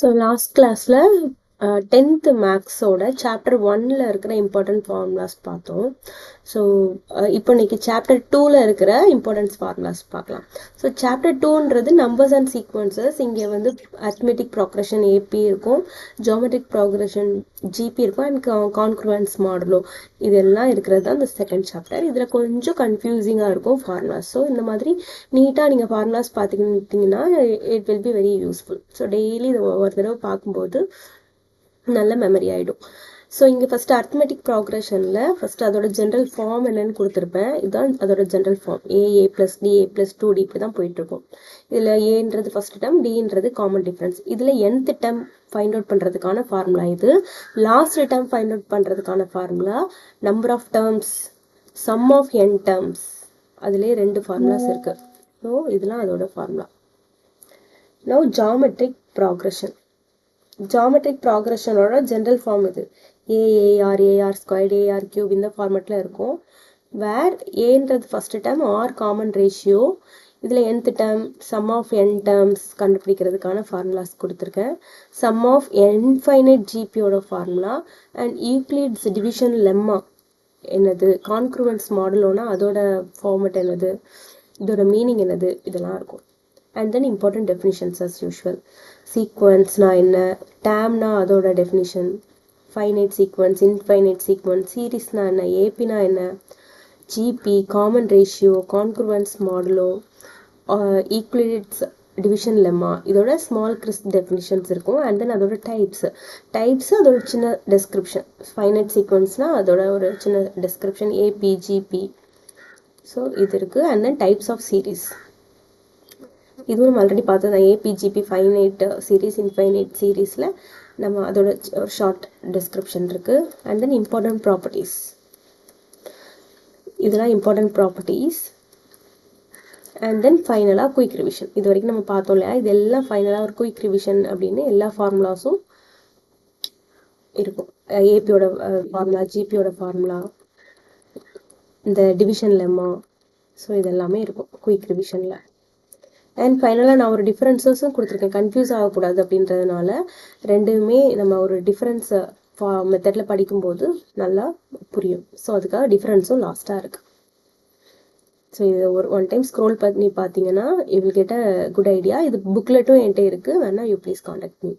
So last கிளாஸில் 10th மேக்ஸோட chapter 1ல் இருக்கிற இம்பார்ட்டன்ட் ஃபார்முலாஸ் பார்த்தோம். ஸோ இப்போ இன்னைக்கு சாப்டர் 2ல் இருக்கிற இம்பார்ட்டன்ஸ் ஃபார்முலாஸ் பார்க்கலாம். ஸோ சாப்டர் 2ன்றது நம்பர்ஸ் அண்ட் சீக்வன்சஸ். இங்கே வந்து அரித்மெட்டிக் ப்ராக்ரஷன் ஏபி இருக்கும், ஜியோமெட்ரிக் ப்ராக்ரஷன் ஜிபி இருக்கும், அண்ட் கான்க்ருவன்ஸ் மாடுலோ இதெல்லாம் இருக்கிறது தான் இந்த செகண்ட் சாப்டர். இதில் கொஞ்சம் கன்ஃபியூசிங்காக இருக்கும் ஃபார்முலாஸ். ஸோ இந்த மாதிரி நீட்டாக நீங்கள் ஃபார்முலாஸ் பார்த்துக்கிட்டிங்கன்னா it will be very useful. So daily இதை ஒரு தடவை பார்க்கும்போது நல்ல மெமரி ஆகிடும். ஸோ இங்கே ஃபஸ்ட்டு அரித்மெட்டிக் ப்ராக்ரஷனில் ஃபஸ்ட்டு அதோட ஜென்ரல் ஃபார்ம் என்னன்னு கொடுத்துருப்பேன். இதுதான் அதோட general form. A plus d a plus 2d இப்படி தான் போயிட்டுருக்கும். இதில் ஏன்றது ஃபஸ்ட் டேர்ம், டின்றது காமன் டிஃப்ரென்ஸ். இதில் nth டேர்ம் ஃபைண்ட் அவுட் பண்ணுறதுக்கான ஃபார்முலா இது. லாஸ்ட் டேர்ம் ஃபைண்ட் அவுட் பண்ணுறதுக்கான formula number of terms, sum of n terms. அதுலேயே 2 ஃபார்முலாஸ் இருக்குது. ஸோ இதெல்லாம் அதோட ஃபார்முலா. Now geometric progression. ஜியோமெட்ரிக் ப்ராக்ரஷனோட ஜென்ரல் ஃபார்ம் இது. ஏஆர் ஸ்கொயர்டு ஏஆர் கியூப் இந்த ஃபார்மெட்டில் இருக்கும். வேர் ஏன்றது first term, r common ratio. இதில் nth term, sum of n terms கண்டுபிடிக்கிறதுக்கான ஃபார்முலாஸ் கொடுத்துருக்கேன். சம் ஆஃப் இன்ஃபைனைட் ஜிபியோட formula and Euclid's division lemma என்னது, கான்க்ருவன்ஸ் மாடுலோனா அதோட ஃபார்மெட் என்னது, இதோட மீனிங் என்னது, இதெல்லாம் இருக்கும். And then important definitions as usual. சீக்வன்ஸ்னா என்ன, டேம்னா அதோட definition, finite sequence, infinite sequence, சீரீஸ்னா என்ன, ஏபினா என்ன, GP, common ratio, congruence modulo, Euclid's division lemma, இதோட ஸ்மால் கிறிஸ்ப் டெஃபினிஷன்ஸ் இருக்கும். அண்ட் தென் அதோட டைப்ஸ் அதோட சின்ன டெஸ்கிரிப்ஷன். ஃபைனைட் சீக்வன்ஸ்னால் அதோட ஒரு சின்ன டெஸ்கிரிப்ஷன், ஏபி ஜிபி. ஸோ இது இருக்குது. And then types of series, இதுவும் ஆல்ரெடி பார்த்தது தான். ஏபிஜிபி, ஃபைனைட் சீரீஸ், இன்ஃபைனைட் சீரீஸில் நம்ம அதோட ஒரு ஷார்ட் டிஸ்கிரிப்ஷன் இருக்குது. அண்ட் தென் இம்பார்ட்டன்ட் ப்ராப்பர்ட்டிஸ், இதெல்லாம் இம்பார்ட்டன்ட் ப்ராப்பர்ட்டிஸ். அண்ட் தென் ஃபைனலாக குயிக் ரிவிஷன். இது வரைக்கும் நம்ம பார்த்தோம் இல்லையா, இதெல்லாம் ஃபைனலாக ஒரு குயிக் ரிவிஷன் அப்படின்னு எல்லா ஃபார்முலாஸும் இருக்கும். ஏபியோட ஃபார்முலா, ஜிபியோட ஃபார்முலா, இந்த டிவிஷன் லெம்மா, ஸோ இதெல்லாமே இருக்கும் குயிக் ரிவிஷனில். அண்ட் ஃபைனலாக நான் ஒரு டிஃப்ரென்சஸும் கொடுத்துருக்கேன், கன்ஃபியூஸ் ஆகக்கூடாது அப்படின்றதுனால. ரெண்டுமே நம்ம ஒரு டிஃப்ரென்ஸை மெத்தடில் படிக்கும்போது நல்லா புரியும். ஸோ அதுக்காக டிஃப்ரென்ஸும் லாஸ்ட்டாக இருக்குது. ஸோ இது ஒன் டைம் ஸ்க்ரோல் பண்ணி பார்த்தீங்கன்னா you will get a good idea. இது புக்லெட்டும் என்கிட்ட இருக்குது, வேணா யூ ப்ளீஸ் காண்டாக்ட் மீ.